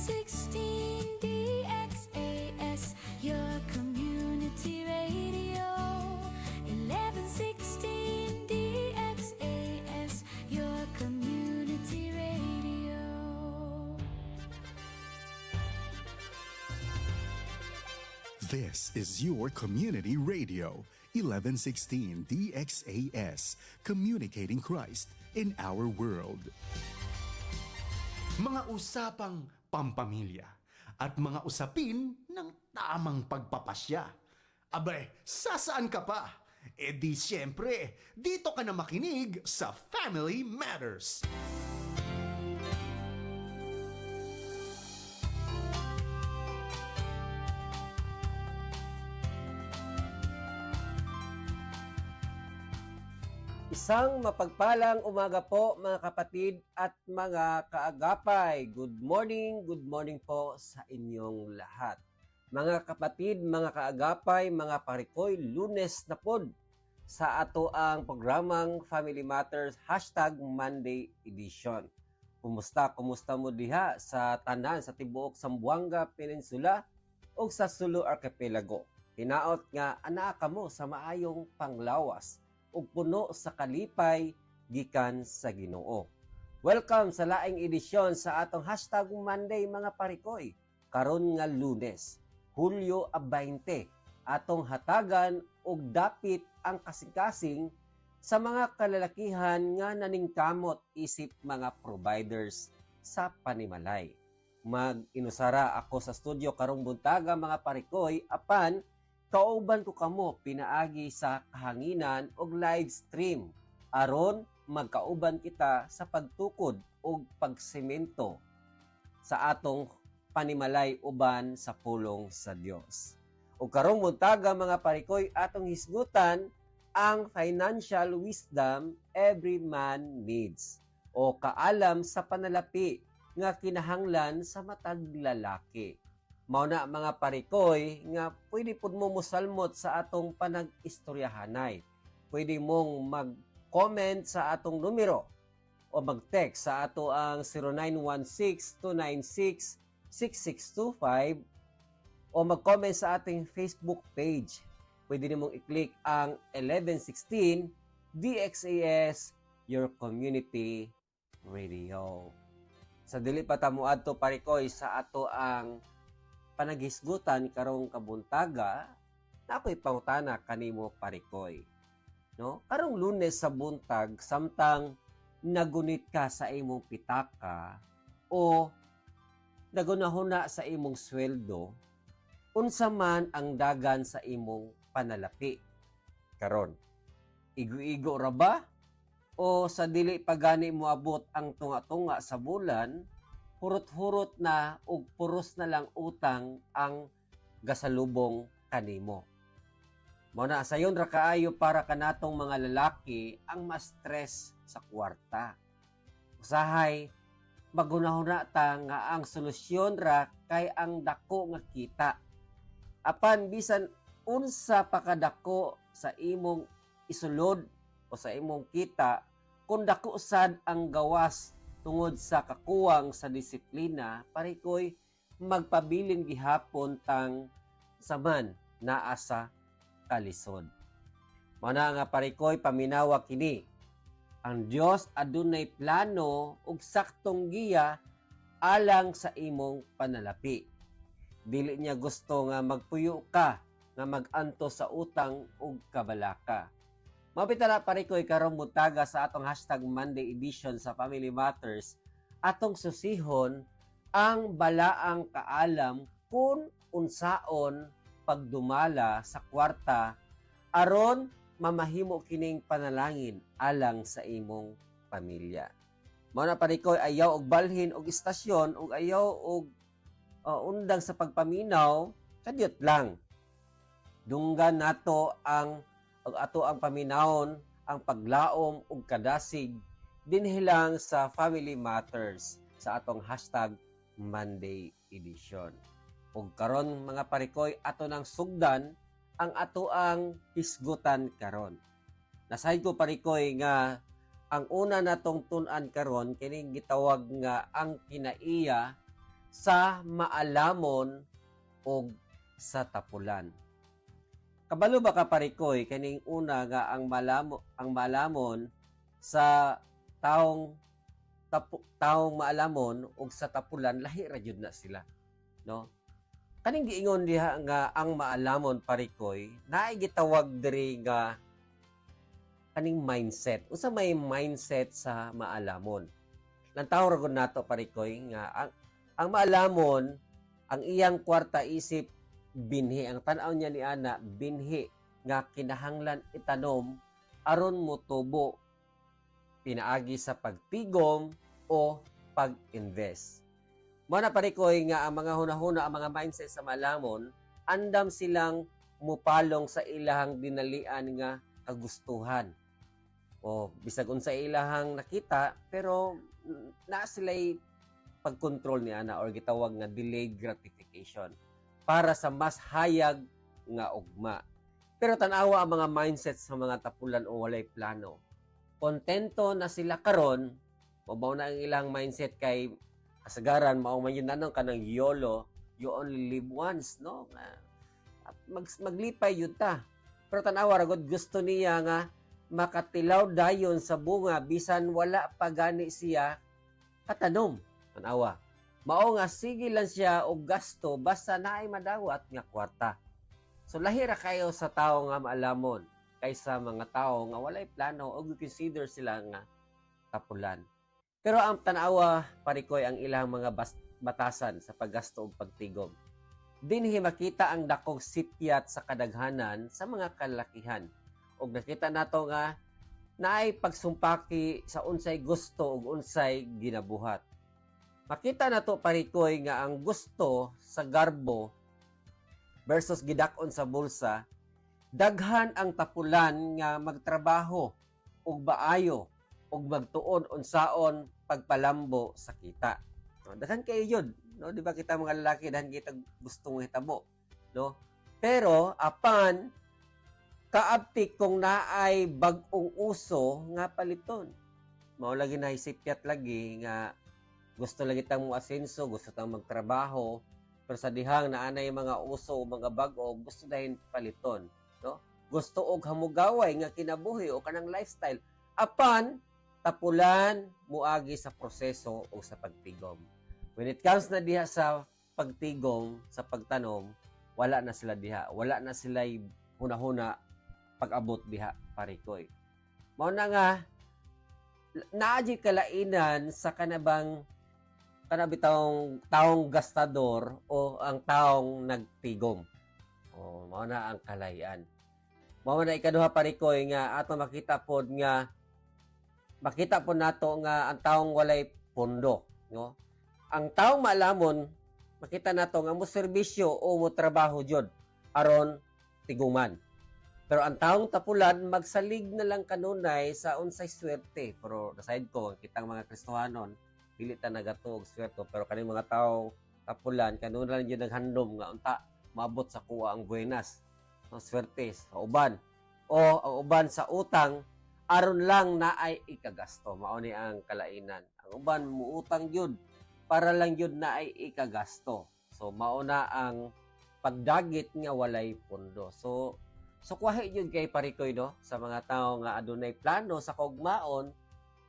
1116 DXAS, your community radio. 1116 DXAS, your community radio. This is your community radio, 1116 DXAS, communicating Christ in our world. Mga usapang pampamilya at mga usapin ng tamang pagpapasya. Abay, sasaan ka pa? E di siyempre, dito ka na makinig sa Family Matters. Isang mapagpalang umaga po mga kapatid at mga kaagapay. Good morning po sa inyong lahat. Mga kapatid, mga kaagapay, mga parikoy, Lunes na pod sa ato ang programang Family Matters #Monday Edition. Kumusta mo diha sa tanan sa tibuok Zamboanga Peninsula o sa Sulu Archipelago? Hinaot nga anaa kamo sa maayong panglawas ug puno sa kalipay gikan sa Ginoo. Welcome sa laing edisyon sa atong #Monday mga parikoy. Karon nga Lunes, Hulyo 20, atong hatagan og dapit ang kasing-kasing sa mga kalalakihan nga naningkamot isip mga providers sa panimalay. Mag-inusara ako sa studio karong buntaga mga parikoy apan kauban ko kamo pinaagi sa kahanginan og live stream aron magkauban kita sa pagtukod og pagsemento sa atong panimalay uban sa pulong sa Dios. Ug karong buntaga mga parikoy atong hisgutan ang financial wisdom every man needs o kaalam sa panalapi nga kinahanglan sa matag lalaki. Mao na mga parikoy nga pwede pud mo mosalmot sa atong panag-istoryahanay. Pwede mong mag-comment sa atong numero o mag-text sa ato ang 0916-296-6625 o mag-comment sa ating Facebook page. Pwede nimong i-click ang 1116 DXAS, your community radio. Sa dili pa ta moadto parikoy sa ato ang panaghisgutan karong kabuntaga, na ako'y pangutana kanimo parikoy. No? Karong Lunes sa buntag, samtang nagunit ka sa imong pitaka o nagunahuna sa imong sweldo, unsa man ang dagan sa imong panalapi. Karon, igo-igo ra ba? O sa dili pagani moabot ang tunga-tunga sa bulan, hurot-hurot na ug puros na lang utang ang gasalubong kanimo. Mao na sayon ra kaayo para kanatong mga lalaki ang ma-stress sa kwarta. Usahay magunahuna ta nga ang solusyon ra kay ang dako nga kita. Apan bisan unsa pa kadako sa imong isulod o sa imong kita, kung dako sad ang gawas tungod sa kakuwang sa disiplina, parikoy magpabiling gihapon tang saman naa sa kalisod. Mana nga parikoy paminawa kini. Ang Dios adunay plano ug saktong giya alang sa imong panalapi. Dili niya gusto nga magpuyo ka nga mag-anto sa utang ug kabalaka. Mapitala parikoy karong buntaga sa atong #Monday Edition sa Family Matters, atong susihon ang balaang kaalam kung unsaon pagdumala sa kwarta aron mamahimo kining panalangin alang sa imong pamilya. Mao na parikoy ayaw og balhin og istasyon ug ayaw og undang sa pagpaminaw, kadyot lang. Dunggan nato ang ato ang paminawon ang paglaom ug kadasig dinhilang sa Family Matters sa atong #Monday Edition. Ug karon mga parikoy ato nang sugdan ang ato ang hisgutan karon. Nasahay ko parikoy nga ang una natong tun-an karon kining gitawag nga ang kinaiya sa maalamon o sa tapulan. Kabalo ba ka parikoy kaning una nga ang malamon sa taong maalamon ug sa tapulan lahi ra jud na sila, no? Kaning giingon diha nga ang maalamon parikoy naay gitawag diri nga kaning mindset. Usa may mindset sa maalamon. Lantaw ra gud nato parikoy nga ang maalamon ang iyang kwarta isip binhi, ang tan-aw niya ni ana binhi nga kinahanglan itanom aron motubo pinaagi sa pagtigom o pag-invest. Mao na parikoy nga ang mga hunahuna, ang mga mindset sa malamon, andam silang mupalong sa ilahang dinalian nga kagustuhan. O bisag unsa ilahang nakita, pero naa sila'y pag-control ni ana or gitawag nga delayed gratification para sa mas hayag nga ugma. Pero tanawa ang mga mindset sa mga tapulan o walay plano. Kontento na sila karon, mao na ang ilang mindset kay kasagaran mao man yun nanong kanang YOLO, you only live once, no? Maglipay yun ta. Pero tanawa ra gud gusto niya nga makatilaw dayon sa bunga bisan wala pa gani siya katanom. Tanawa. Mao nga sige lang siya og gasto basta naay madawat nga kwarta. So lahira kayo sa tao nga maalamon kaysa mga tao nga walay plano o consider sila nga tapulan. Pero ang tanawa parikoy ang ilang mga batasan sa paggasto ug pagtigom. Dinhi makita ang dakong sityat sa kadaghanan sa mga kalakihan. Ug nakita nato nga naay pagsumpaki sa unsay gusto ug unsay ginabuhat. Makita nato parikoy nga ang gusto sa garbo versus gidakon sa bulsa, daghan ang tapulan nga magtrabaho ug baayo ug magtuon unsaon pagpalambo sa kita. No, daghan kayo yun, no? Di ba kita mga lalaki daghan kita gustong hitabo, no? Pero apan kaabtik kung naay bag-ong uso nga paliton. Mao lagi na isipyat lagi nga gusto lagi tang mo asenso, gusto tang magtrabaho, pero sa dihang naanay mga uso o mga bag-o, gusto dahin paliton, no? Gusto og hamugaway nga kinabuhi o kanang lifestyle. Apan tapulan muagi sa proseso o sa pagtigom. When it comes na diha sa pagtigom, sa pagtanom, wala na sila diha. Wala na sila hunahuna pag-abot diha parikoy. Mao na nga naaji kalainan sa kanabang taong gastador o ang taong nagtigom. O mao na ang kalayan. Mao na ikaduha parikoy nga ato makita pod nato nga ang taong walay pondo, no? Ang taong maalamon makita nato nga mo serbisyo o mo trabaho jud aron tiguman. Pero ang taong tapulan magsalig na lang kanunay sa unsay swerte. Pero aside ko kitang mga Kristohanon dili ta nagatog swerte, pero kaning mga tao tapulan kanunay lang jud naghandom nga unta maabot sa kuha ang buenas, no, swerte sa uban o ang uban sa utang aron lang na ay ikagasto. Mao ni ang kalainan. Ang uban muutang jud para lang jud na ay ikagasto. So mao na ang pagdagit nga walay pondo. So kuha jud kay parikoy, no, sa mga tao nga adunay plano sa kaugmaon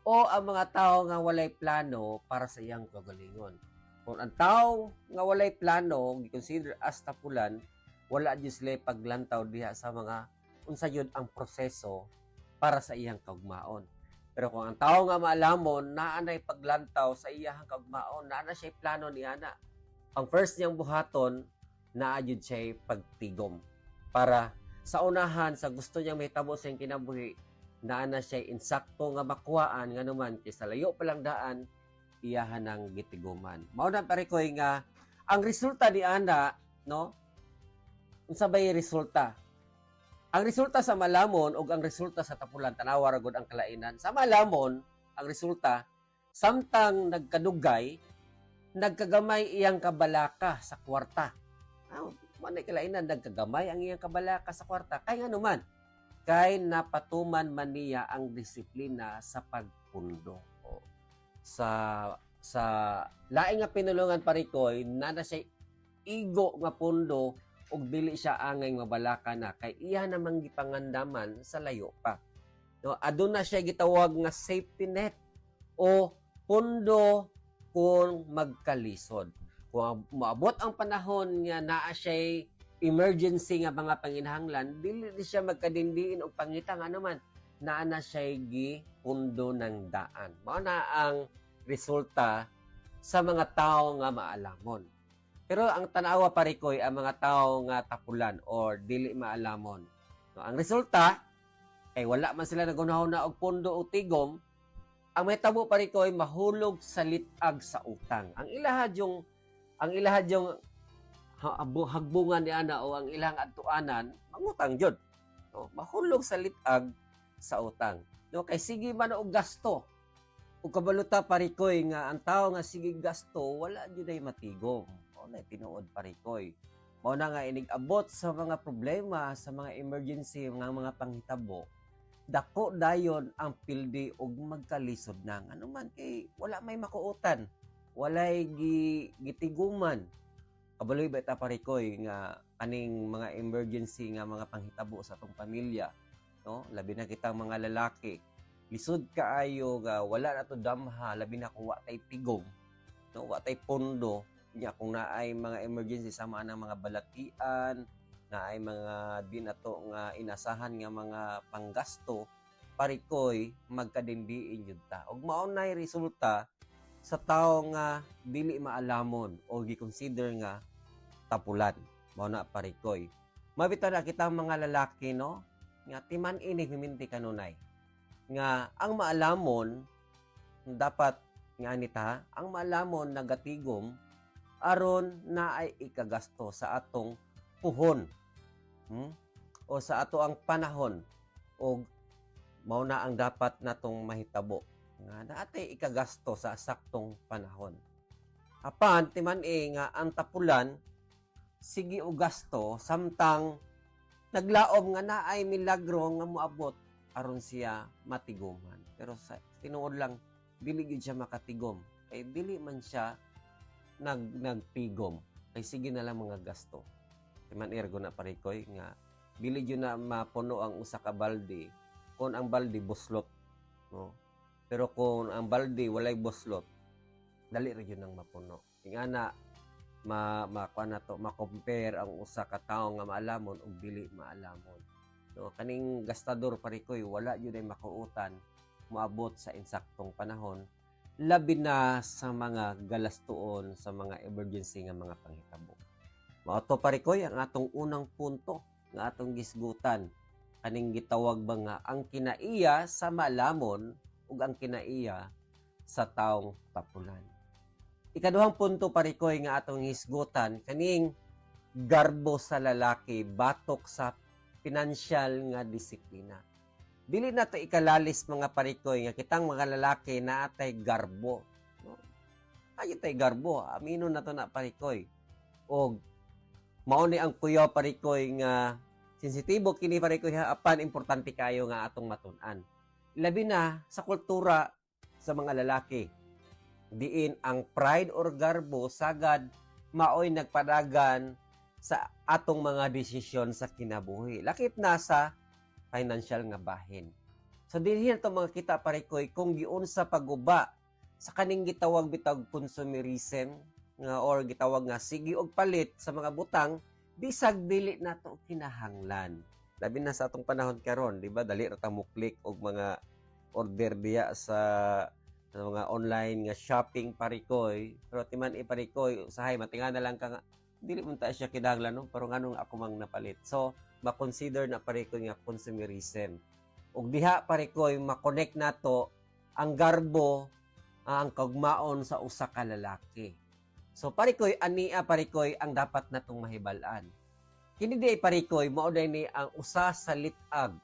o ang mga tao nga walay plano para sa iyang kagalingon. Kung ang tao nga walay plano gi-consider as tapulan, wala jud sila paglantaw diha sa mga unsa jud ang proseso para sa iyang kaugmaon. Pero kung ang tao nga maalamon naa nay paglantaw sa iyang kaugmaon, naa na siya plano ni ana. Ang first niyang buhaton naa jud siya pagtigom para sa unahan sa gusto niyang mahitabo sa iyang kinabuhi, naa na siya insakto nga makuhaan nga naman kaysa layo pa lang daan iyahan ng gitiguman. Mao na parikoy nga ang resulta ni ana, no? Unsa bay resulta? Ang resulta sa malamon ug ang resulta sa tapulan tanawa ra gud ang kalainan. Sa malamon, ang resulta samtang nagkadugay, nagkagamay iyang kabalaka sa kwarta. Manay kalainan nagkagamay ang iyang kabalaka sa kwarta kay nganuman kay napatuman man niya ang disiplina sa pagpundo. Sa sa laing nga pinulungan parikoy na siya igo nga pundo ug dili siya angay mabalaka na kay iya namang gipangandaman sa layo pa. No, aduna siya gitawag nga safety net o pundo kung magkalisod. Kung maabot ang panahon nga naa siya emergency nga mga panginahanglan, dili siya magkadindiin og pangita nga naman naa na siya gipundo ng daan. Mao na ang resulta sa mga tao nga maalamon. Pero ang tanawa parikoy ang mga tao nga tapulan or dili maalamon. No, ang resulta kay wala man sila nagunahon na og pundo o tigom, ang mahitabo parikoy mahulog sa litag sa utang. Ang ilahad yung hagbungan ni ana o ang ilang adtuanan mangutang jud. No, mahulog sa litag sa utang. No, kay sige man og gasto. Ug kabaluta parikoy nga ang tao nga sige gasto wala jud ay matigom. Mao na tinuod parikoy. Mao na nga inig-abot sa mga problema, sa mga emergency mga panghitabo. Dako dayon ang pildi og magkalisod nang ano man kay wala may makuutan. Walay gitiguman. Kabaloy ba ta parikoy nga kaning mga emergency nga mga panghitabo sa atong pamilya, no? Labi na kitang mga lalaki. Lisod kaayo nga wala na to damha, labi na kung wa tay tigom, no? Wa tay pondo, nya kung naay mga emergency sama ng mga balatian, naay mga di na to nga inasahan nga mga panggasto, parikoy magkadindiin jud ta. Ug mao nay resulta sa tao nga dili maalamon o gi-consider nga tapulan. Mao na parikoy. Mabitaw na kita mga lalaki, no? Nga timan ini himinti kanunay. Nga ang maalamon dapat nga anita, ang maalamon nagatigom aron na ay ikagasto sa atong puhon. O sa ato ang panahon o mao na ang dapat natong mahitabo nga naatay ikagasto sa saktong panahon. Apan timan nga ang tapulan sige og gasto samtang naglaom nga naay milagro nga moabot aron siya matiguman. Pero sa tinuod lang dili gid siya makatigom. Kay dili man siya nagtigom. Kay sige na lang mga gasto. Timan ergo na parikoy nga dili jud na mapuno ang usa ka balde kung ang balde buslot, no? Pero kung ang balde walay buslot, dali ra yun ang mapuno. Ingana makuha na to, ma-compare ang usa ka tawo nga maalamon ug dili maalamon. No, kaning gastador parikoy wala yun ay makuutan moabot sa insaktong panahon labi na sa mga galastuon sa mga emergency nga mga panghitabo. Mao to parikoy ang atong unang punto nga atong gisgutan. Kaning gitawag ba nga ang kinaiya sa maalamon ug ang kinaiya sa taong tapulan. Ikaduhang punto parikoy nga atong hisgutan kaning garbo sa lalaki batok sa pinansyal nga disiplina. Dili na to ikalalis mga parikoy nga kitang mga lalaki na atay garbo, no? Ay tay garbo, amino na to na parikoy. Og mao ni ang kuya parikoy nga sensitibo kini parikoy apan importante kayo nga atong matun-an. Labi na sa kultura sa mga lalaki. Diin ang pride or garbo sagad maoy nagpadagan sa atong mga desisyon sa kinabuhi. Lakip na sa financial nga bahin. So dinhi to mga kita parikoy kung giunsa paguba sa kaning gitawag bitag consumerism nga or gitawag nga sige og palit sa mga butang bisag dili nato kinahanglan. Labi na sa atong panahon karon, di ba? Dali ra ta mo click og mga order diya sa mga online nga shopping parikoy. Pero timan parikoy usahay matinga na lang ka nga dili man ta siya kinahanglan, no? Pero nganong ako mang napalit. So ma-consider na parikoy nga consumerism. Ug diha parikoy ma-connect nato ang garbo ang kagmaon sa usa ka lalaki. So parikoy ania parikoy ang dapat natong mahibal-an. Kini di parikoy mao ni ang usa sa litag.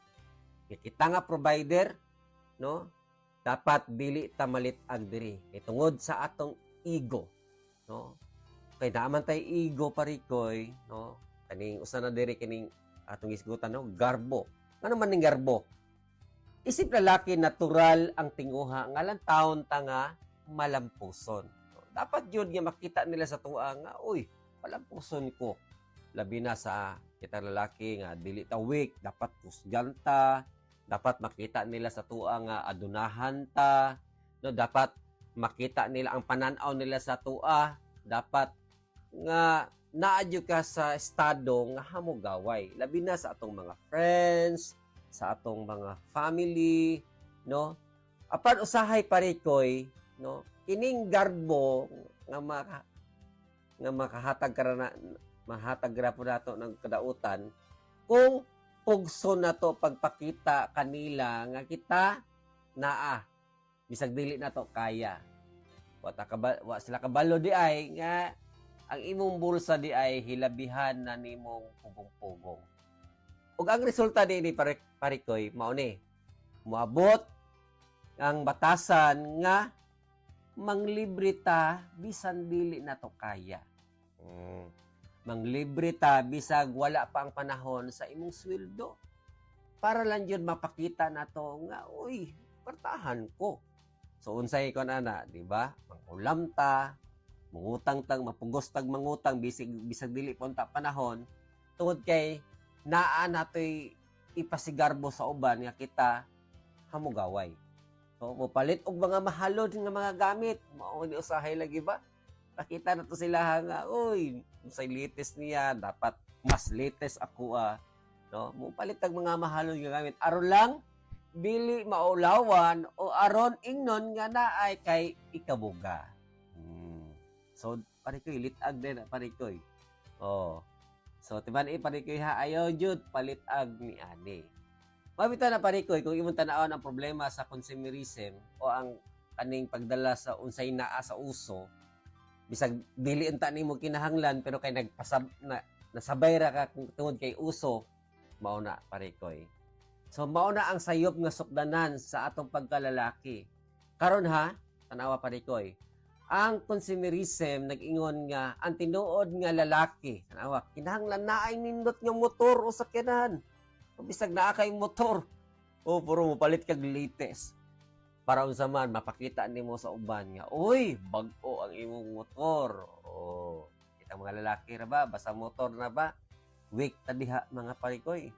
Kita nga provider, no? Dapat dili ta malitag diri. Tungod sa atong ego, no? Kay naman tay ego parikoy, no? Kaning usa na diri kining atong isgutan, no? Garbo. Ano man ning garbo? Isip lalaki natural ang tinguha ngalan taon ta nga malampuson. Dapat yun nga makita nila sa tuwa nga, uy, malampuson ko. Labi na sa kita lalaki nga dili ta weak, dapat kusganta, dapat makita nila sa tuwa nga adunahan ta, no, dapat makita nila ang pananaw nila sa tuwa, dapat nga naadyo ka sa estado nga hamugaway. Labi na sa atong mga friends, sa atong mga family, no? Apan usahay parikoy, no? Kining garbo nga makahatag ka na mahatag ra po nato ng kadautan kung pugso na to pagpakita kanila nga kita naa bisag dili na to kaya wa sila kabalo di ay nga ang imong bulsa di ay hilabihan na nimong pugong-pugong. Ug ang resulta di parikoy mao ni moabot ang batasan nga manglibre ta bisan dili na to kaya. Manglibre ta bisag wala pa ang panahon sa imong sweldo. Para lang yun mapakita na to nga, uy, partahan ko. So unsay ko na, di ba? Mangulam ta, mangutang tag, mapugos tag mangutang bisag dili punta panahon tungod kay naa natoy ipasigarbo sa uban nga kita hamugaway. So mopalit og mga mahalod nga mga gamit, mao ni usahay lagi ba? Pakita na to sila nga, uy, sa latest niya, dapat mas latest ako no? Mupalit ang mga mahalon nga gamit. Aron lang, dili maulawan o aron ingnon nga naay kay ikabuga. So, parikoy, litag din, parikoy. Oh. So, tiban parikoy ha, ayaw jud palitag ni ani. Mabita na parikoy, kung imong tanawon ang problema sa consumerism o ang kaning pagdala sa unsay naa sa uso, bisag dili unta nimo kinahanglan pero kay nasabay ra ka tungod kay uso, mao na parikoy. So mao na ang sayop nga sukdanan sa atong pagkalalaki. Karon ha, tanawa parikoy. Ang consumerism nag-ingon nga ang tinuod nga lalaki, tanawa, kinahanglan naay nindot nga motor o sakyanan. Bisag naa kay motor, o puro mo palit kag latest. Para unsa man mapakita nimo sa uban nga uy bag-o ang imong motor. Oh, kita mga lalaki ra ba basta motor na ba weak ta diha mga parikoy.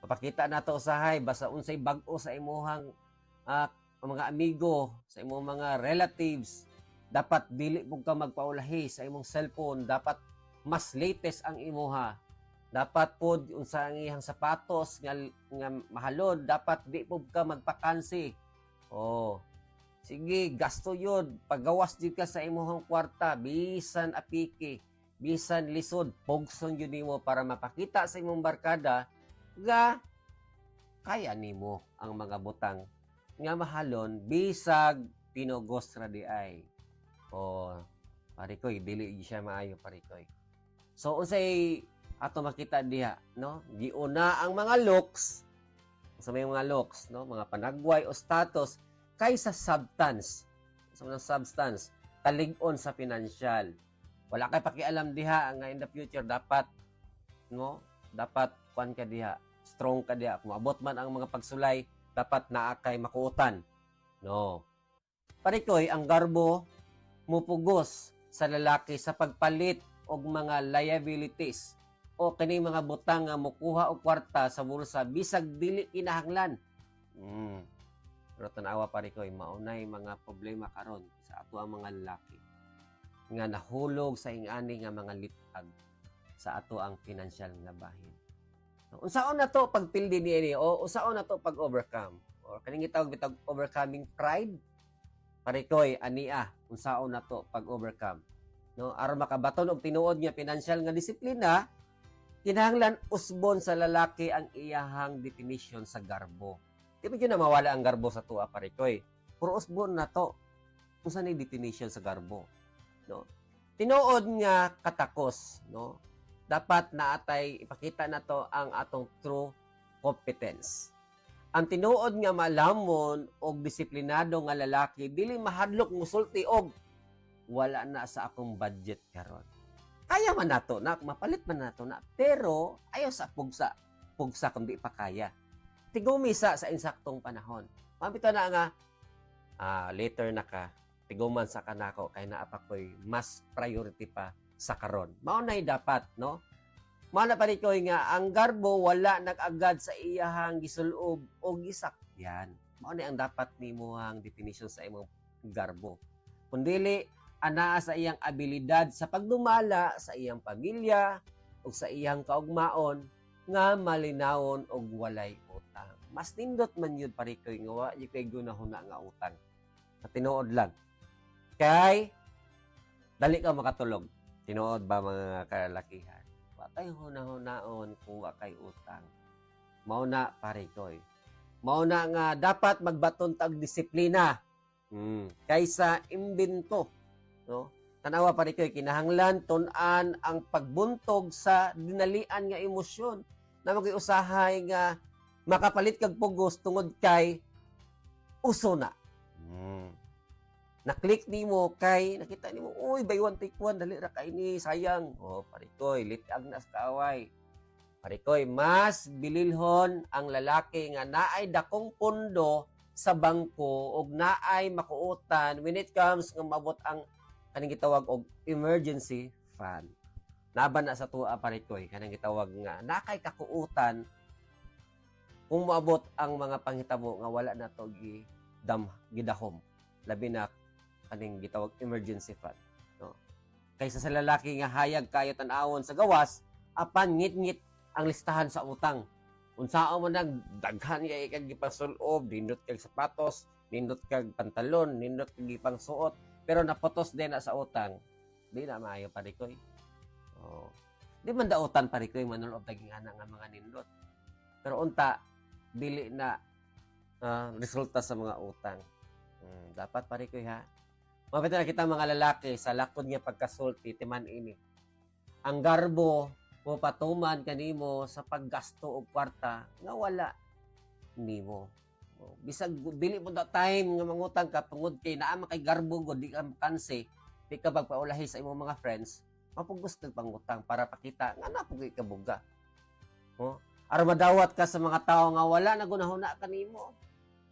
Mapakita nato usahay basta unsay bag-o sa imuhang mga amigo, sa imong mga relatives, dapat dili pug ka magpaulahi sa imong cellphone, dapat mas latest ang imuha. Dapat pod unsa ang iyang sapatos nga mahalod, dapat di pug ka magpakansi. Oh, sige, gasto yun. Paggawas din ka sa imuhang kwarta, bisan apiki, bisan lisod, pogson yun nimo para mapakita sa imong barkada nga kaya nimo ang mga butang nga mahalon bisag pinugos ra di ay. Oh, parikoy, dili siya maayo parikoy. So, unsay ato makita diha, no? Giuna ang mga looks, sa may mga looks, no? Mga panagway o status kaysa substance. Sa mga substance, talig-on sa financial. Wala kay pakialam diha nga in the future dapat, no? Dapat kuan ka diha, strong ka diha. Kung abot man ang mga pagsulay, dapat naa kay makuutan. No. Parikoy, ang garbo mupugos sa lalaki sa pagpalit og mga liabilities o kini mga butang nga mukuha og kwarta sa bulsa bisag dili kinahanglan. Pero tanawa parikoy, maunay mga problema karon sa ato ang mga lalaki nga nahulog sa ingani nga mga litag sa ato ang financial nga bahin. Unsaon na to pagpildi niini o unsaon na to pag-overcome? Or kaning gitawag bitag overcoming pride? Parikoy, ania, unsaon na to pag-overcome? No, aron makabaton og tinuod nga financial nga disiplina, kinahanglan usbon sa lalaki ang iyahang definition sa garbo. Di ba yun na mawala ang garbo sa tuwa, parikoy? Puro usbon na to. Kung saan yung definition sa garbo? No? Tinuod nga katakos, no? Dapat naatay ipakita na to ang atong true competence. Ang tinuod nga malamon og disiplinado nga lalaki, dili mahadlok musulti og wala na sa akong budget karon. Kaya man nato na, mapalit man nato na, pero ayaw sa pugsa kung di pa kaya. Tigumisa sa insaktong panahon. Mabito na nga, later na ka, tiguman sa kanako kay naa pa ko'y mas priority pa sa karon. Mao nay dapat, no? Mao na parikoy nga ang garbo wala nag-agad sa iyahang gisulob o gisakyan. Mao ni ang dapat nimuhang definition sa imong garbo. Kundili anaa sa iyang abilidad sa pagdumala sa iyang pamilya o sa iyang kaugmaon nga malinawon og walay utang. Mas nindot man yun parikoy nga wa yu kay gunahuna nga utang. Sa tinuod lang. Kay dali ka makatulog. Tinuod ba mga kalalakihan? Wa tay hunahon kung wa kay utang. Mao na parikoy. Mao na nga dapat magbaton tag disiplina. Kaysa imbento, no? Tanawa parikoy kinahanglan tun-an ang pagbuntog sa dinalian nga emosyon na magiusahay nga makapalit kag pugos tungod kay uso na. Na-click nimo kay nakita nimo, uy, buy one take one, dali ra kay ni sayang. Oh, parikoy, litag na sa kaaway. Parikoy, mas bililhon ang lalaki nga naay dakong pundo sa bangko og naay makuutan when it comes nga mabot ang kanang gitawag og emergency fund. Naban na sa tuwa parikoy kanang gitawag nga nakay kakuutan kung moabot ang mga panghitabo nga wala na to gidahom. Labi na kaning gitawag emergency fund, no? Kaysa sa lalaki nga hayag kayo tan-awon sa gawas apan ngit-ngit ang listahan sa utang. Unsao man nang daghan kay kag gipasulob, nindot kag sapatos, nindot kag pantalon, nindot kag gipangsuot, pero napotos din na sa utang. Di na maayo parikoy. Oh. Di man dautan parikoy manulob daging ana nga mga nindot. Pero unta dili na resulta sa mga utang. Dapat parikoy ha. Mapita na kita mga lalaki sa lakod nga pagkasulti timan ini. Ang garbo mo patuman kanimo sa paggasto og kwarta nga wala nimo. Bisag dili mo da time nga mangutang ka tungod kay naa kay garbo gud di ka kanse, di ka pagpaulahi sa imong mga friends, mapugos kag pangutang para pakita nga napugoy ka buga. Aron madawat ka sa mga tawo nga wala na gunahuna kanimo.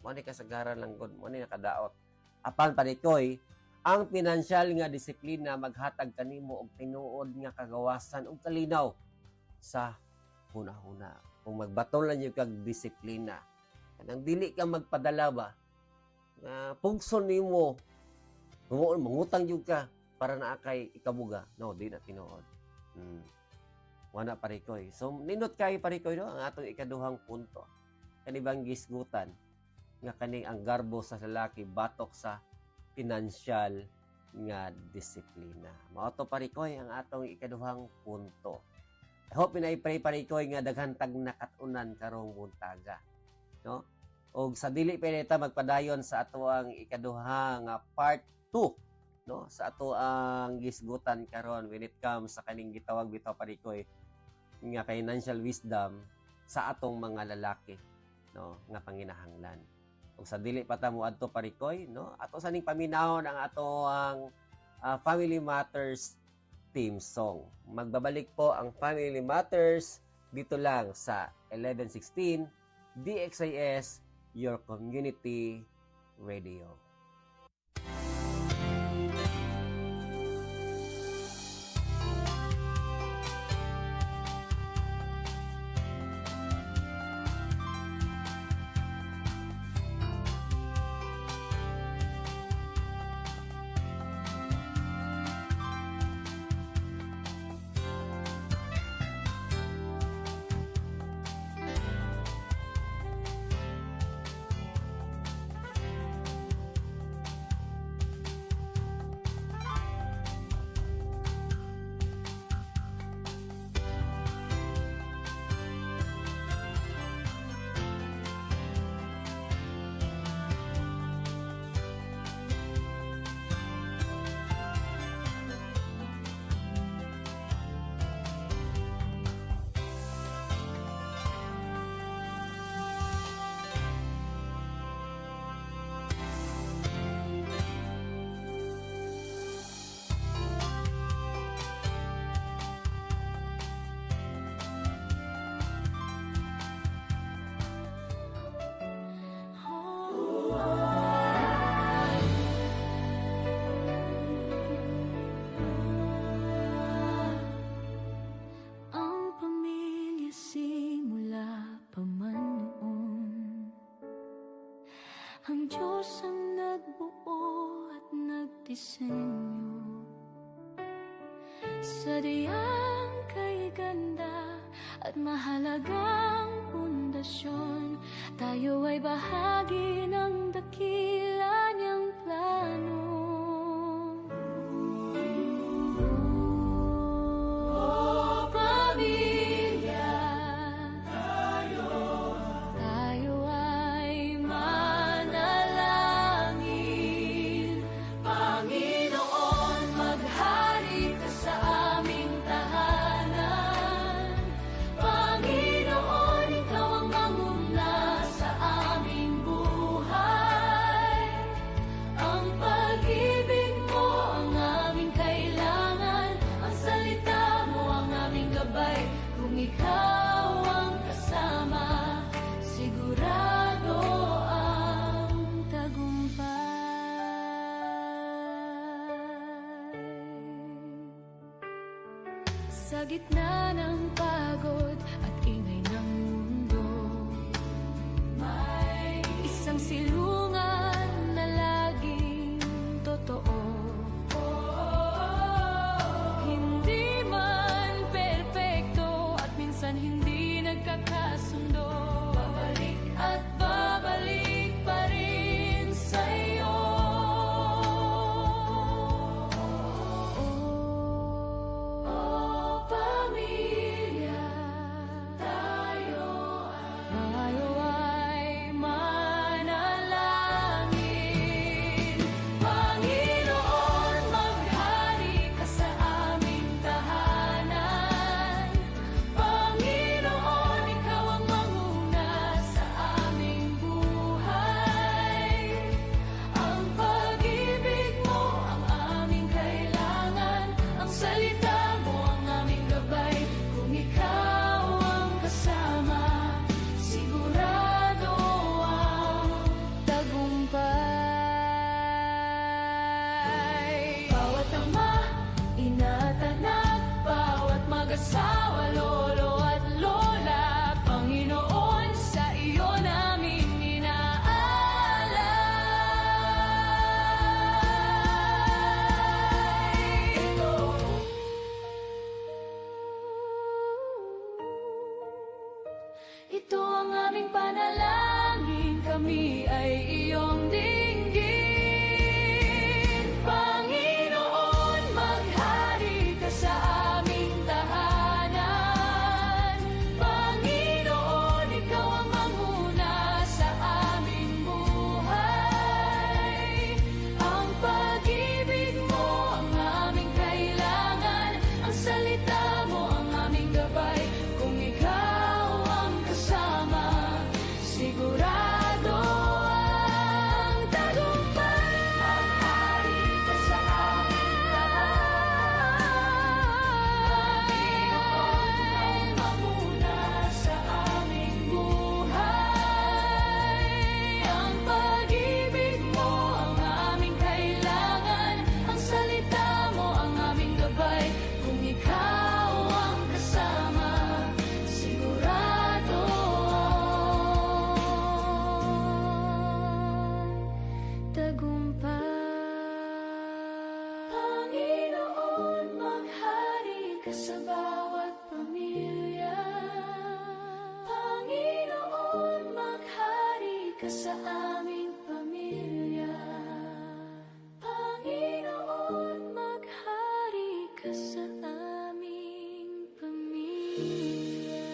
Mo ni kasagaran lang gud, mo ni nakadaot. Apan parikoy, ang pinansyal nga disiplina maghatag kanimo og tinuod nga kagawasan ug kalinaw sa hunahuna. Kung magbaton lang yung kag disiplina, kanang dili ka magpadala ba nga pugson nimo mangutang jud ka para naa kay ikabuga. No, di na tinuod. Wala parikoy. So nindot kay parikoy no ang atong ikaduhang punto. Kanibang gisgutan nga kaning ang garbo sa lalaki batok sa financial nga disiplina. Mao to parikoy ang atong ikaduhang punto. I hope pinay-pray parikoy nga daghan tag nakatunan karong buntaga, no? Og sa dili pinita magpadayon sa ato ang ikaduha nga part 2, no? Sa ato ang gisgutan karon when it comes sa kaning gitawag bitaw parikoy nga financial wisdom sa atong mga lalaki, no? Nga panginahanglan. Ug sa dili pa ta moadto parikoy, no? Ato sa ning paminahon ang ato ang Family Matters theme song. Magbabalik po ang Family Matters dito lang sa 1116 DXIS, your community radio. Diyos ang nagbuo at nagdisenyo. Sadyang kay ganda at mahalagang pundasyon, tayo ay bahagi ng dakila niyang plano. Oh, pamilya, tayo ay manalangin. Panginoon, maghari ka sa aming tahanan. Panginoon, ikaw ang manguna sa aming buhay. Ang pag-ibig mo ang aming kailangan. Ang salita mo ang aming gabay. Kung ikaw ang kasama, sigurado ang tagumpay. Sa gitna ng pagod at ingay ng mundo, may isang silungan na laging totoo. Hindi man perpekto at minsan hindi nagkakasundo, babalik at babalik pa rin sa'yo. Oh, pamilya, tayo ay manalangin. Panginoon, maghari ka sa aming tahanan. Panginoon, ikaw ang manguna sa aming buhay. Ang pag-ibig mo ang aming kailangan. Ang salita mo ang aming gabay. Kung ikaw ang kasama, sigurado ang tagumpay. Bawat ama, ina't anak, bawat mag-asawa, lolo at lola, Panginoon, sa iyo namin inaalay. Ito ang aming panalangin, kami ay iyong dinggin. Panginoon, maghari ka sa aming tahanan. Panginoon, ikaw ang manguna sa aming buhay. Ang pag-ibig mo ang aming kailangan. Ang salita mo ang aming gabay. Kung ikaw ang kasama, sigurado ang tagumpay. Maghari ka sa aming tahanan. Panginoon, manguna sa aming buhay. Ang pag-ibig mo ang aming kailangan. Ang salita mo ang aming gabay. Kung ikaw ang kasama, sigurado ang tagumpay. Panginoon, maghari ka sa bawat pamilya. Panginoon, maghari ka sa aming pamilya. Panginoon, maghari ka sa aming pamilya.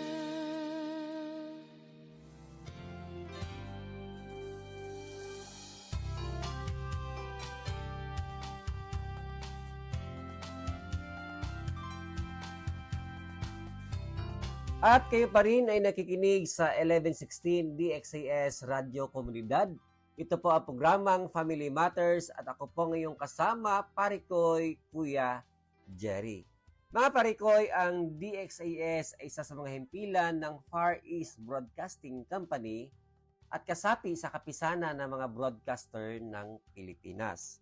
At kayo pa rin ay nakikinig sa 1116 DXAS Radio Komunidad. Ito po ang programang Family Matters at ako po ngayong kasama, Parikoy, Kuya Jerry. Mga Parikoy, ang DXAS ay isa sa mga himpilan ng Far East Broadcasting Company at kasapi sa kapisanan ng mga broadcaster ng Pilipinas.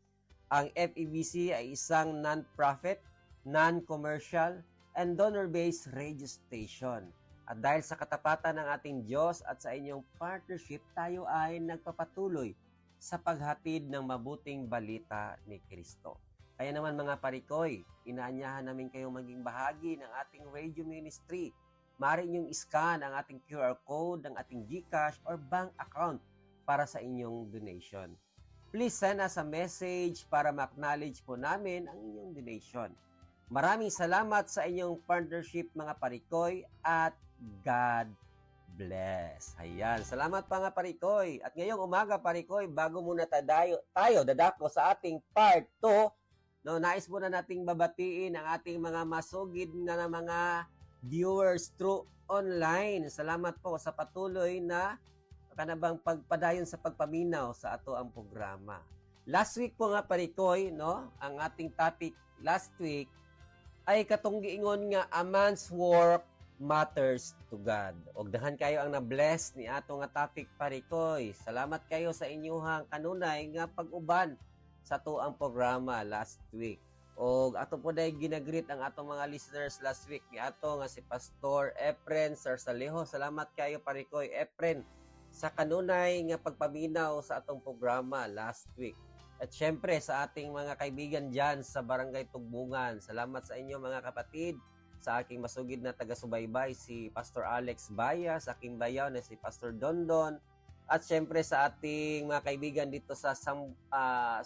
Ang FEBC ay isang non-profit, non-commercial, and donor-based radio station. At dahil sa katapatan ng ating Diyos at sa inyong partnership, tayo ay nagpapatuloy sa paghatid ng mabuting balita ni Kristo. Kaya naman mga parikoy, inaanyahan namin kayong maging bahagi ng ating radio ministry. Maaari niyong iscan ang ating QR code ng ating GCash or bank account para sa inyong donation. Please send us a message para ma-acknowledge po namin ang inyong donation. Maraming salamat sa inyong partnership mga parikoy at God bless. Ayan, salamat mga parikoy. At ngayong umaga parikoy, bago muna tayo dadako sa ating part 2, no, nais muna nating babatiin ang ating mga masugid na mga viewers through online. Salamat po sa patuloy na kanabang pagpadayon sa pagpaminaw sa ato ang programa. Last week po nga parikoy, no, ang ating topic last week ay katong giingon nga a man's work matters to God. Og dahan kayo ang na-bless ni ato nga topic parikoy. Salamat kayo sa inyong kanunay nga pag-uban sa ato ang programa last week. Og ato po day ginagreet ang atong mga listeners last week ni ato nga si Pastor Efren Sarsalejo. Salamat kayo parikoy Efren sa kanunay nga pagpaminaw sa atong programa last week. At syempre sa ating mga kaibigan dyan sa Barangay Tugbungan. Salamat sa inyo mga kapatid. Sa aking masugid na taga-subaybay si Pastor Alex Baya, sa aking bayaw na si Pastor Dondon. At syempre sa ating mga kaibigan dito sa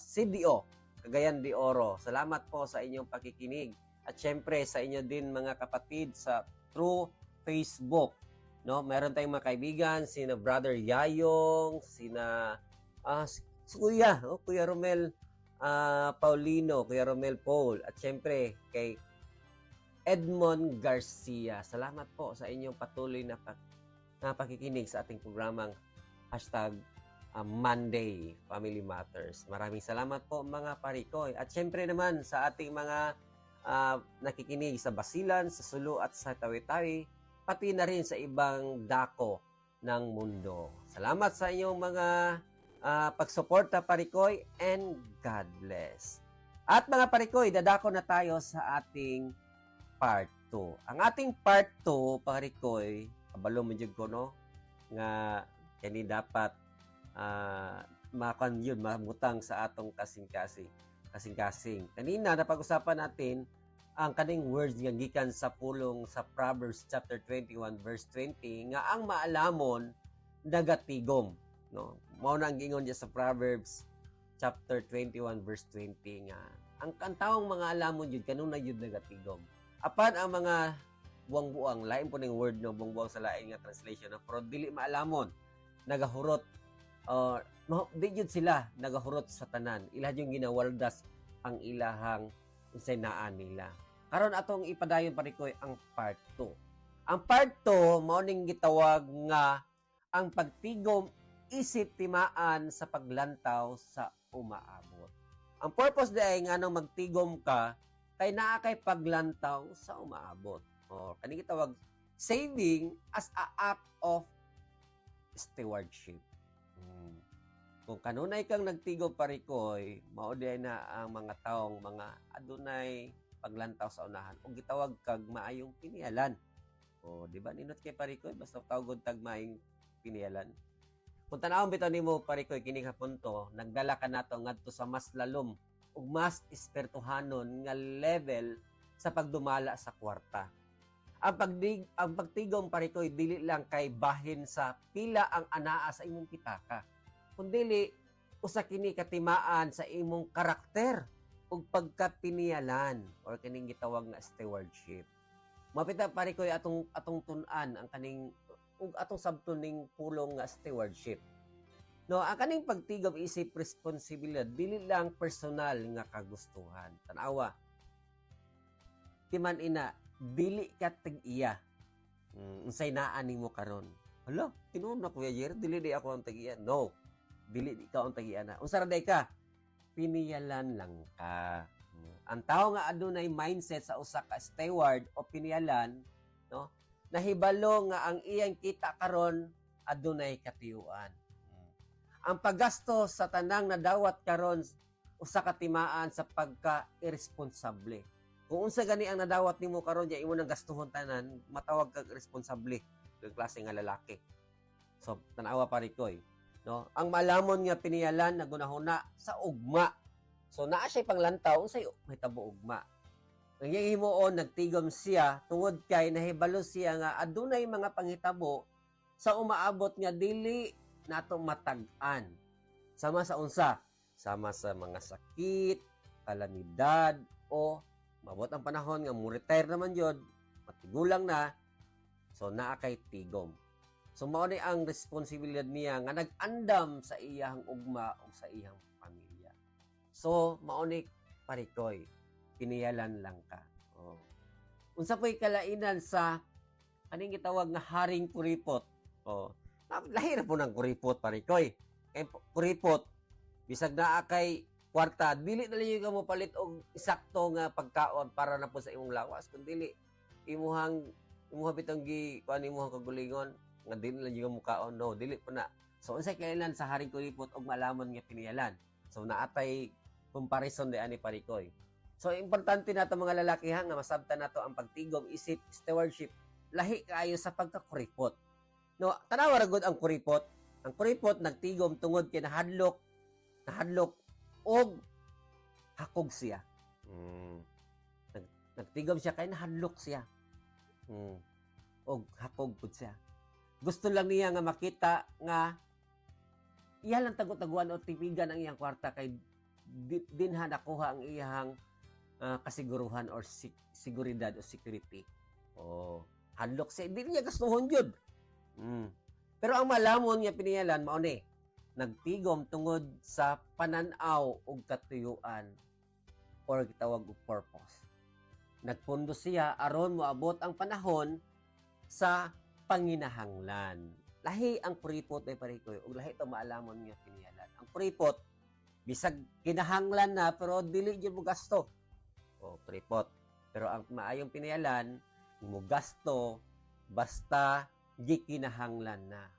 CDO, Cagayan de Oro. Salamat po sa inyong pakikinig. At syempre sa inyo din mga kapatid sa through Facebook. No, meron tayong mga kaibigan, sina Brother Yayong, sina Kuya Romel Paulino, Kuya Romel Paul, at syempre kay Edmond Garcia. Salamat po sa inyong patuloy na pakikinig sa ating programang Monday Family Matters. Maraming salamat po mga parikoy. At syempre naman sa ating mga nakikinig sa Basilan, sa Sulu at sa Tawi-Tawi, pati na rin sa ibang dako ng mundo. Salamat sa inyong mga pagsuporta parikoy and God bless. At mga parikoy, dadako na tayo sa ating part 2. Ang ating part 2, parikoy, kabalo mo dyan ko, no? Nga, kani dapat mamutang sa atong kasing-kasing. Kanina, napag-usapan natin ang kaning words nga gikan sa pulong sa Proverbs chapter 21 verse 20 nga ang maalamon nagatigom, no? Mao na ang gingon diya sa Proverbs chapter 21 verse 20 nga ang taong mga alamon jud kanunay jud nagatigom. Apan ang mga buwang-buwang, lain po ning word no, buwang-buwang sa lain nga translation, no? Pero dili maalamon nagahurot no, di jud sila nagahurot sa tanan. Ila yung ginawaldas ang ilahang insaynaan nila. Karon atong ipadayon parikoy ang part 2. Ang part 2 mao ning gitawag nga ang pagtigom isip timaan sa paglantaw sa umaabot. Ang purpose day nga nang magtigom ka kay naa kay paglantaw sa umaabot. O kani gitawag saving as a act of stewardship. Kung kanunay kang nagtigom parikoy, mao diay na ang mga taong mga adunay paglantaw sa unahan o gitawag kag maayong pinialan. O di ba ninot kay parikoy basta tawagod tag maayong pinialan. Kung tanawon bitaw nimo parikoy kini nga punto, nagdala ka nato ngadto sa mas lalom ug mas espertuhanon nga level sa pagdumala sa kwarta. Ang pagtigom parikoy dili lang kay bahin sa pila ang anaa sa imong pitaka, kundi usa kini katimaan sa imong karakter ug pagkapinialan or kining gitawag nga stewardship. Mapita parikoy atong tun-an ang kaning ug atong sabton ning pulong nga stewardship. No, ang kaning pagtigom isip responsibilidad dili lang personal nga kagustuhan. Tanawa. Timan ina, dili ka tag-iya. Unsay naa nimo karon? Hala, tinuod na Kuya Jer, dili di ako ang tag-iya. No. Dili di ka ang tag-iya na. Unsa ra day ka? Piniyalan lang ka. Ang tao nga adunay mindset sa usa ka steward o piniyalan, no? Nahibalo nga ang iyang kita karon adunay katiyuan. Ang paggasto sa tanang nadawat karon usa ka timaan sa pagka-irresponsable. Kung unsa gani ang nadawat nimo karon ya imo nang gastuhon tanan, matawag kag responsable kag klase nga lalaki. So tanawa parikoy no? Ang malamon nga piniyalan na gunahuna sa ugma. So naa siya panglantaw unsay mahitabo ugma. Ang himuon nagtigom siya tungod kay nahibalo siya nga adunay mga panghitabo sa umaabot nga dili nato matag-an. Sama sa unsa? Sama sa mga sakit, kalamidad, o mabot ang panahon nga mo retire naman yun, matigulang na, so naa kay tigom. So mao ni ang responsibilidad niya nga nag-andam sa iyang ugma o sa iyang pamilya. So mao ni parikoy, piniyalan lang ka. Oh. Unsa po'y kalainan sa kaning gitawag nga haring kuripot. Oh. Lahi na po ng kuripot parikoy. Kay kuripot bisag naa kay kwarta, dili na lang yung palit og isakto nga pagkaon para na po sa imong lawas, kundi imuhang bitong kuan imuhang kagulingon nga dili lang yung mukaon, no, dili po na. So unsay kailan sa haring kuripot og malamon nga piniyalan. So naatay comparison di ani parikoy. So importante nato mga lalaki ha nga masabtan nato ang pagtigom isip stewardship lahi kaayo sa pagkakuripot. No, tanawa ra gud ang kuripot. Ang kuripot nagtigom tungod kay nahadlok og hakog siya. Nagtigom siya kay nahadlok siya. Og hakog pud siya. Gusto lang niya nga makita nga iya lang tago-taguan o tipigan ang iyang kwarta kay dinha nakuha ang iyang kasiguruhan or seguridad o security. Oh, hadlok siya. Hindi niya gustuhon yun. Pero ang malamon nga piniyalan mao ni nagtigom tungod sa pananaw ug katuyuan or gitawag og purpose. Nagpundo siya aron moabot ang panahon sa panginahanglan. Lahi ang kuripot ay parikoy ug lahi to maalamon nga piniyalan. Ang kuripot bisag kinahanglan na pero dili gyud mo gasto. O kuripot. Pero ang maayong piniyalan mo gasto basta gikinahanglan na.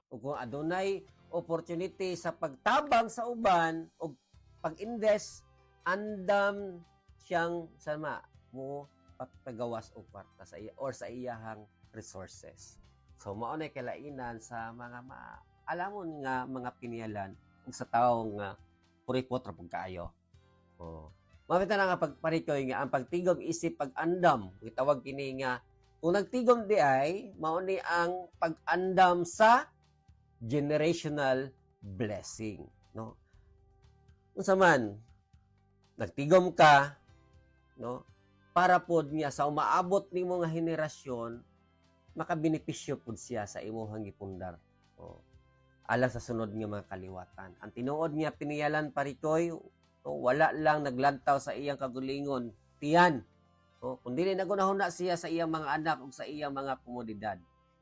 Ug kung adunay opportunity sa pagtabang sa uban o pag-invest, andam siyang sama mo pagpagawas o kwarta sa iya or sa iyahang resources. So mao nay kalainan sa mga alamon nga mga piniyalan ug sa tawo nga kuripot ra pud kaayo. Mamita na nga pagparikoy nga ang pagtigom isip pag-andam, gitawag kini nga kung nagtigom di ay mao ni ang pag-andam sa generational blessing, no? Unsa man nagtigom ka, no? Para pod niya sa umaabot nimo nga henerasyon makabenepisyo pod siya sa imong gipundar. Alang sa sunod nga mga kaliwatan. Ang tinuod niya piniyalan parikoy, wala lang naglantaw sa iyang kagulingon, tiyan. Kung dili nagunahon na siya sa iyang mga anak ug sa iyang mga komodidad.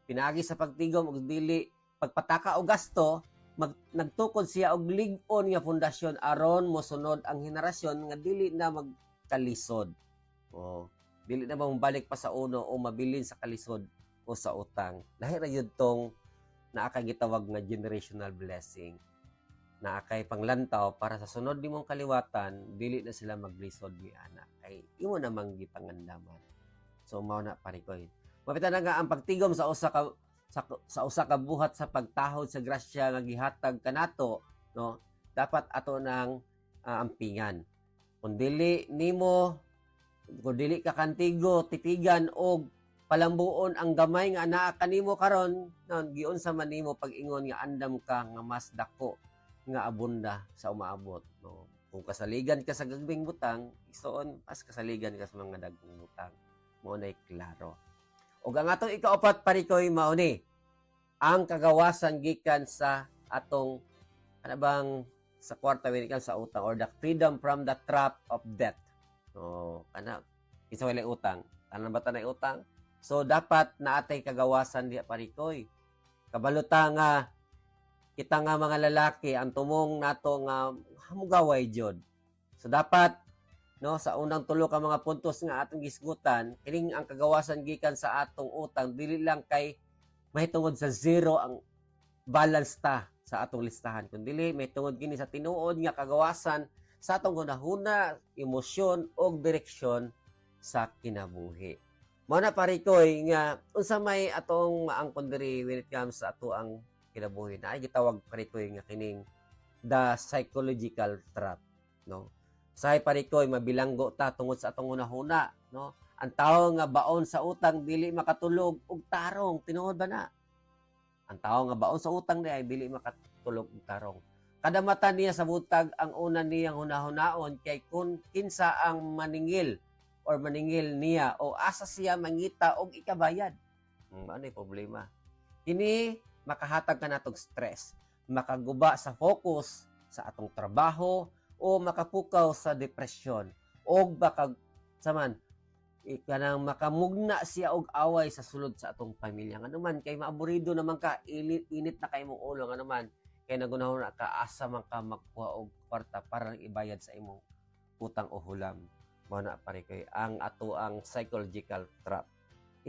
Pinaagi sa pagtigom ug dili pagpataka o gasto, nagtukod siya og lig-on nga pundasyon aron mosunod ang henerasyon nga dili na magkalisod. Dili na balik pa sa uno o mabilin sa kalisod o sa utang. Lahi ra yun tong naakagitawag nga generational blessing. Naakay panglantaw para sa sunod nimong kaliwatan, dili na sila maglisod ni anak. Kay imo namang gipangandaman. So mao na parikoy. Mapita na nga ang pagtigom sa usa ka buhat sa pagtahod sa grasya nga gihatag kanato, no, dapat ato nang ampingan. Kung dili ka kantigo tipigan og palambuon ang gamay nga anaa kanimo karon, giunsa man nimo pag-ingon nga andam ka nga mas dako nga abunda sa umaabot, no. Kung kasaligan ka sa gagbing butang, isoon mas kasaligan ka sa mga dagkong butang. Mo nay klaro. Ug ang atong ikaapat parikoy mao ni ang kagawasan gikan sa atong sa kwarta when it comes sa utang or the freedom from the trap of debt. Isa wala utang. Tanan ba tanay utang? So dapat naatay kagawasan diha parikoy. Kabaluta nga kita nga mga lalaki ang tumong nato nga hamugaway jud. So dapat sa unang tulo ka mga puntos nga atong gisgutan, kining ang kagawasan gikan sa atong utang dili lang kay mahitungod sa zero ang balance ta sa atong listahan, kundi mahitungod gini sa tinuod nga kagawasan sa atong hunahuna, emosyon o direksyon sa kinabuhi. Mao na parikoy nga unsa may atong maangkon diri when it comes sa ato ang kinabuhi na ay gitawag parikoy nga kining the psychological trap, no? Sahay parikoy mabilanggo ta tungod sa atong hunahuna, no? Ang tao nga baon sa utang dili makatulog og tarong, tinuod ba na? Ang tao nga baon sa utang di ay dili makatulog og tarong. Kada mata niya sa butag ang una niyang hunahunaon kay kun kinsa ang maningil or maningil niya o asa siya mangita og ikabayad. Ano yung problema? Kini makahatag ka natong stress, makaguba sa focus sa atong trabaho o makapukaw sa depresyon o baka saman kanang makamugna siya og away sa sulod sa atong pamilya. Ano man kay maaburido naman ka, init na kay mong ulo ano man kay nagunahon na ka asa man ka magkuha og kwarta para ibayad sa imong utang o hulam. Mao na parikoy ang ato ang psychological trap.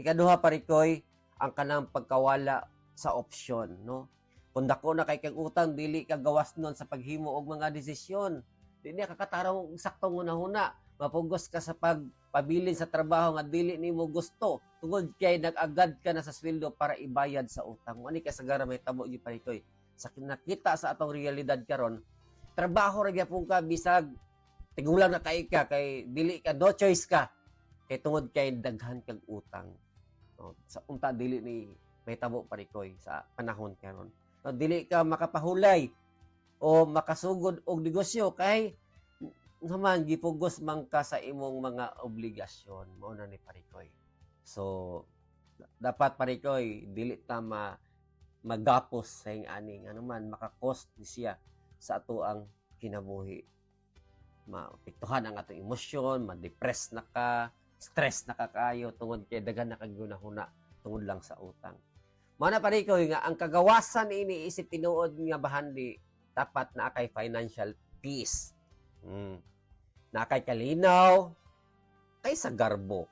Ikaduha parikoy ang kanang pagkawala sa opsyon, no? Kung dako na kay kag utang dili ka gawas nun sa paghimo og mga desisyon. Dili ka kataraw og saktong hunahuna. Mapugos ka sa pagpabilin sa trabaho nga dili nimo gusto. Tungod kay nag-agad ka na sa sweldo para ibayad sa utang. Ani ka sagara may tabo gyud parikoy. Sa nakita sa atong realidad karon, trabaho ra gyapon ka bisag tigulang na kay ka kay dili ka no choice ka. Kay tungod kay daghan kag utang. No, sa unta dili ni may tabo parikoy sa panahon karon. No, dili ka makapahulay o makasugod og negosyo kay naman gipugos man ka sa imong mga obligasyon. Mao na ni parikoy. So dapat parikoy dili ta magapos sa aning ano man maka-cost ni siya sa ato ang kinabuhi. Maapektuhan ang atong emosyon, ma-depress na ka, stress na kakayo tungod kay daghan na kag gunahuna tungod lang sa utang. Mao na parikoy nga ang kagawasan iniisip tinuod nga bahandi dapat na kay financial peace. Na kay kalinaw kay sa garbo.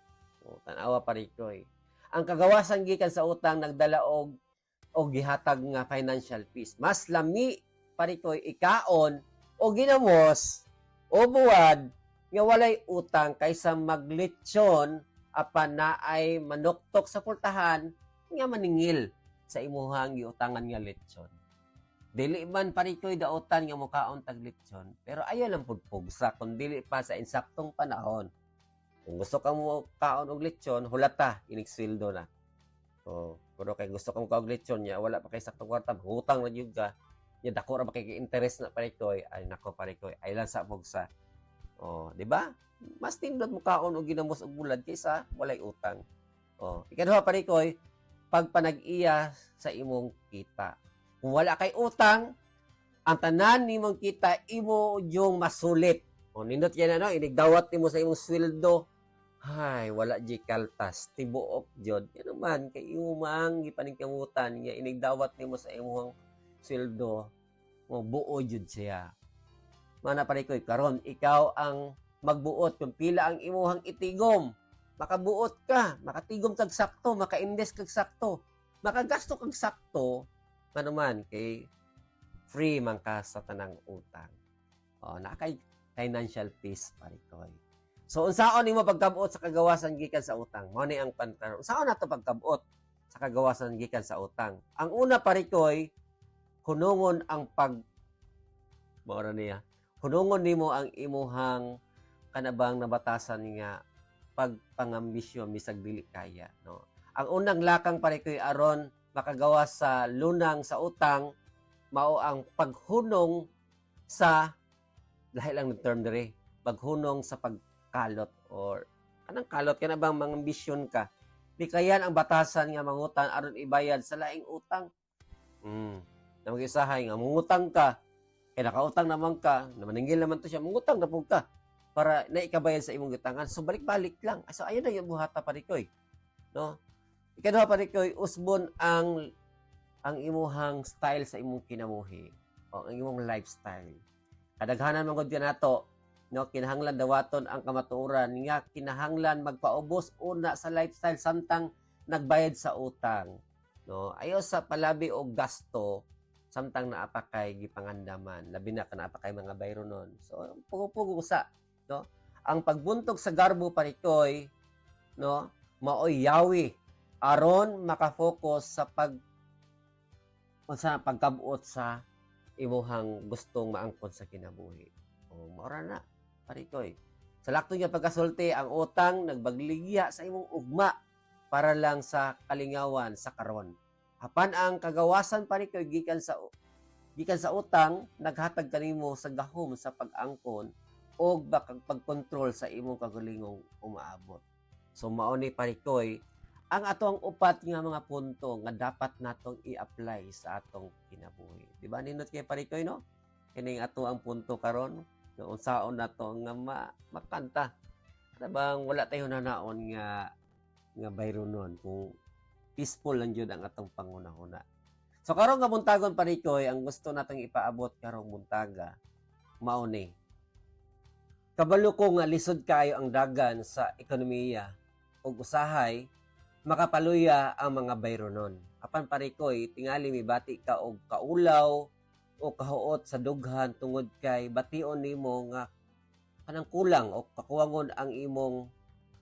Tanawa parikoy. Ang kagawasan gikan sa utang nagdala og gihatag nga financial peace. Mas lami parikoy ikaon o ginamos o buwad nga walay utang kaysa maglitsyon apan naay manuktok sa pultahan nga maningil sa imuhang giutangan nga litsyon. Dili man parikoy daotan nga mukaon tag litsyon, pero ayo lang pud pugsa kun dili pa sa insaktong panahon. Kung gusto ka mo kaon og litsyon, hulata inig sweldo na. Pero kay gusto ka mo kaon og litsyon nya wala pa kay saktong kwarta, utang na jud ka. Nya dako ra ba kay interest na parikoy, ay nako parikoy, ay lang sa pugsa. Di ba? Mas tindot mo kaon og ginamos og bulad kaysa walay utang. Ikaduha parikoy, pagpanag-iya sa imong kita. Kung wala kay utang, ang tanan nimong kita imo yung masulit. Nindot yan inigdawat nimo sa imong sweldo. Hay, wala di kaltas, tibuok jud. Yan naman kay imo mang gipaningkamutan nga inigdawat nimo sa imong sweldo, mo buo jud siya. Mana parikoy karon ikaw ang magbuot kung pila ang imuhang itigom. Makabuot ka, makatigom kag sakto, maka-invest kag sakto, makagasto kag sakto. Manuman kay free man ka sa tanang utang. Na kay financial peace parikoy. So unsaon nimo pagkabuot sa kagawasan gikan sa utang? Mao ni ang pankaron. Unsaon nato pagkabuot sa kagawasan gikan sa utang? Ang una parikoy, hunungon ang maura niya. Hunungon nimo ang imuhang kanabang nabatasan nga pagpangambisyon bisag dili kaya, no. Ang unang lakang parikoy aron makagawa sa lunang sa utang mao ang paghunong sa lahi lang ng term dire, paghunong sa pagkalot or anang kalot kana bang mangambisyon ka. Di kayan ang batasan nga mangutang aron ibayad sa laing utang. Na mag-isahay nga mangutang ka kay nakautang naman ka, na maningil naman to siya, mangutang na pug ka para naikabayad sa imong utangan. So balik-balik lang. So ayun na yung buhata parikoy. No? Ikaduha parikoy, usbon ang imuhang style sa imong kinabuhi o ang imong lifestyle. Kadaghanan man gud nato, no, kinahanglan dawaton ang kamatuoran nga kinahanglan magpaubos una sa lifestyle samtang nagbayad sa utang. No, ayo sa palabi og gasto samtang naapa kay gipangandaman, labi na kana pa kay mga bayro nun. So pugo-pugo sa, no, ang pagbuntog sa garbo parikoy, no, maoy yawi aron makafocus sa unsa pagkabuot sa imuhang gustong maangkon sa kinabuhi. O maura na, parikoy. Sa lakto nga pagkasulti, ang utang nagbagligya sa imong ugma para lang sa kalingawan sa karon. Apan ang kagawasan parikoy gikan sa utang, naghatag kanimo sa gahom sa pag-angkon o pagkontrol sa imong kagulingong umaabot. So mao ni parikoy ang atong upat nga mga punto nga dapat natong i-apply sa atong kinabuhi. Di ba nindot kay parikoy no? Kining ato ang punto karon nga unsaon nato nga makanta. Bang wala tayo nanaon nga bayronon kung peaceful lang jud ang atong pangunahuna. So karon nga buntagon parikoy ang gusto natong ipaabot karong buntaga mao ni. Kabalo ko nga lisod kayo ang dagan sa ekonomiya ug usahay makapaluya ang mga bayronon. Apan parikoy, tingali mibati ka og kaulaw o kahuot sa dughan tungod kay bation nimo nga kanang kulang o kakuwangon ang imong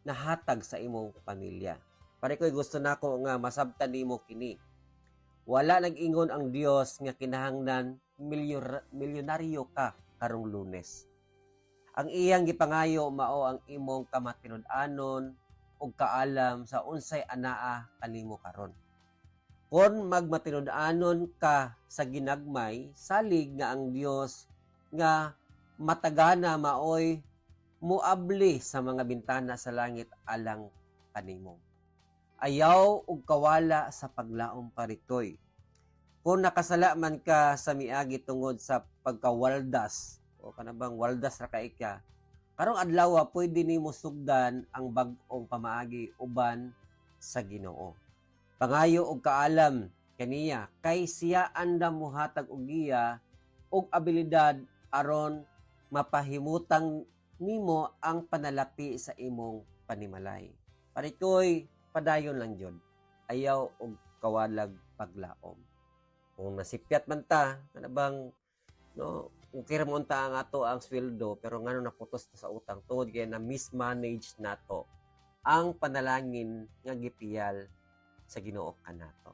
nahatag sa imong pamilya. Parikoy gusto nako nga masabtan nimo kini. Wala nag-ingon ang Dios nga kinahanglan milyonaryo ka karong Lunes. Ang iyang gipangayo mao ang imong kamatinud-anon ug kaalam sa unsay anaa kanimo karon. Kon magmatinud-anon ka sa ginagmay, salig nga ang Dios nga matagana maoy muabli sa mga bintana sa langit alang kanimo. Ayaw ug kawala sa paglaom parikoy. Kung nakasala man ka sa miagi tungod sa pagkawaldas o kanabang waldas ra kay ka, karong adlaw pwede nimo sugdan ang bag-ong pamaagi uban sa Ginoo. Pangayo og kaalam kaniya kay siya andam mohatag og giya og abilidad aron mapahimutang nimo ang panalapi sa imong panimalay. Parikoy padayon lang jud. Ayaw og kawalag paglaom. Kung nasipyat man ta, kanabang no, okay ra mo unta ang ato ang sweldo pero ngano naputos ta sa utang tungod kay na mismanage nato ang panalangin nga gipiyal sa Ginoo kanato.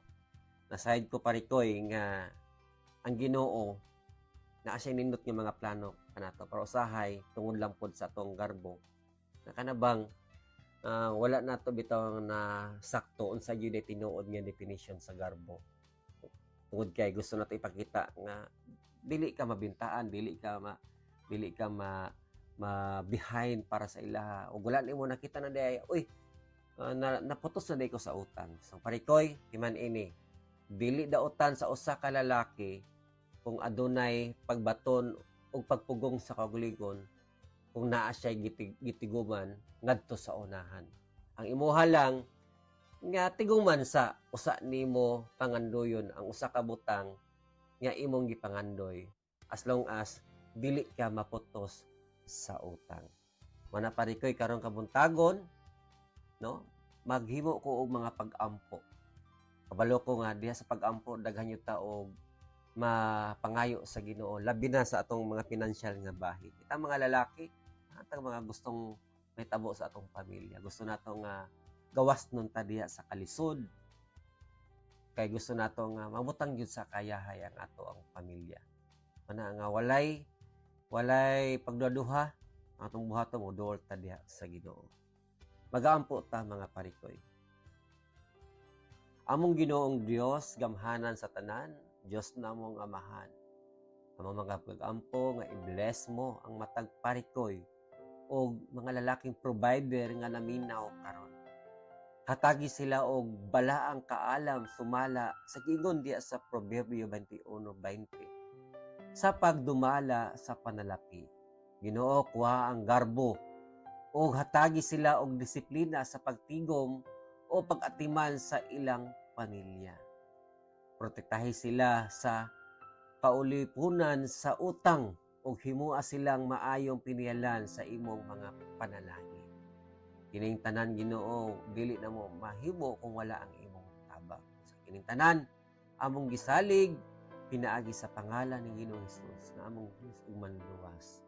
Nasayad ko parikoy nga ang Ginoo naa siya nindot nga mga plano kanato para usahay tungod lang pod sa atong garbo na kanabang wala nato bitaw na sakto unsa gyud tinuod nga definition sa garbo. Tungod kay gusto nato ipakita nga dili ka mabintaan, dili ka behind para sa ilaha. O wala nimo nakita na day, uy, naputos na day ko sa utang. So parikoy, timan ini, dili daotan sa usa ka lalaki kung adunay pagbaton o pagpugong sa kaguligon kung naa siya gitiguman ngadto sa unahan. Ang imuha lang nga tiguman sa usa nimo pangandoyon ang usa ka butang nga imong gipangandoy as long as dili ka maputos sa utang. Mana parikoy karong kabuntagon, no? Maghimo ko og mga pag-ampo. Kabalo ko nga diha sa pag-ampo daghan yung taog mapangayo sa Ginoo labi na sa atong mga financial nga bahin. Kita mga lalaki, atang mga gustong may tabo sa atong pamilya. Gusto nato nga gawas nun ta diha sa kalisod. Kay gusto nato nga mabutang gyud sa kayahay ang ato ang pamilya. Mana nga walay pagduduha ang atong buhaton mo duol ta diha sa Ginoo. Magaampo ta mga parikoy. Among Ginoong Dios gamhanan sa tanan, Dios namong amahan. Among mga pag-ampo nga i-bless mo ang matag parikoy o mga lalaking provider nga naminaw karon. Hatagi sila og balaang kaalam sumala sa gigon diya sa Proverbio 21:20. Sa pagdumala sa panalapi, Ginoo kuha ang garbo o hatagi sila og disiplina sa pagtigom o pag-atiman sa ilang pamilya. Protektahi sila sa kaulipunan sa utang o himua silang maayong pinialan sa imong mga panalangin. Kining tanan Ginoo dili na mo mahimo kung wala ang imong tabang. Sa kining tanan among gisalig pinaagi sa pangalan ni Ginoong Hesus na among Dios ug manluwas.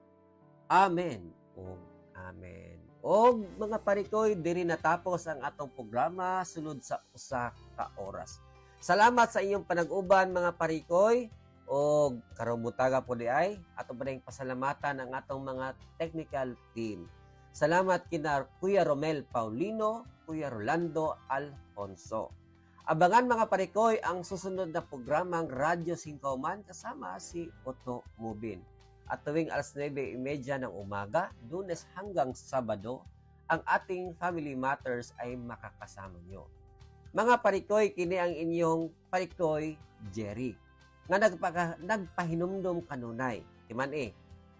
Amen. O amen. O mga parikoy, diri natapos ang atong programa sunod sa usa ka oras. Salamat sa inyong panag-uban mga parikoy o karumutaga po di ay ato pa rin pasalamatan ang atong mga technical team. Salamat kina Kuya Romel Paulino, Kuya Rolando Alfonso. Abangan mga parikoy ang susunod na programang Radyo Singkauman kasama si Otto Mubin. At tuwing alas 9:30 ng umaga, Lunes hanggang Sabado, ang ating Family Matters ay makakasama nyo. Mga parikoy, kini ang inyong parikoy Jerry nga nagpahinumdom kanunay. Timan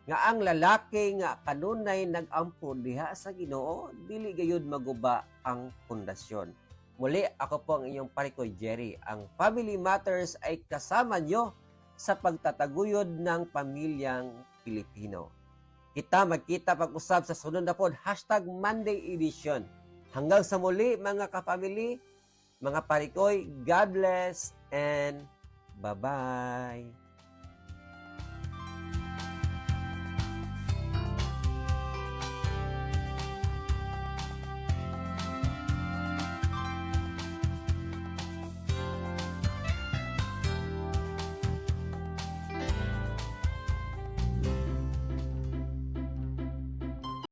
nga ang lalaki nga kanunay nagampun diha sa Ginoo, dili gayud maguba ang pundasyon. Muli, ako po ang inyong parikoy Jerry. Ang Family Matters ay kasama nyo sa pagtataguyod ng pamilyang Pilipino. Kita magkita pag-usab sa sunod na pod #Monday Edition. Hanggang sa muli mga kapamilya, mga parikoy, God bless and bye-bye.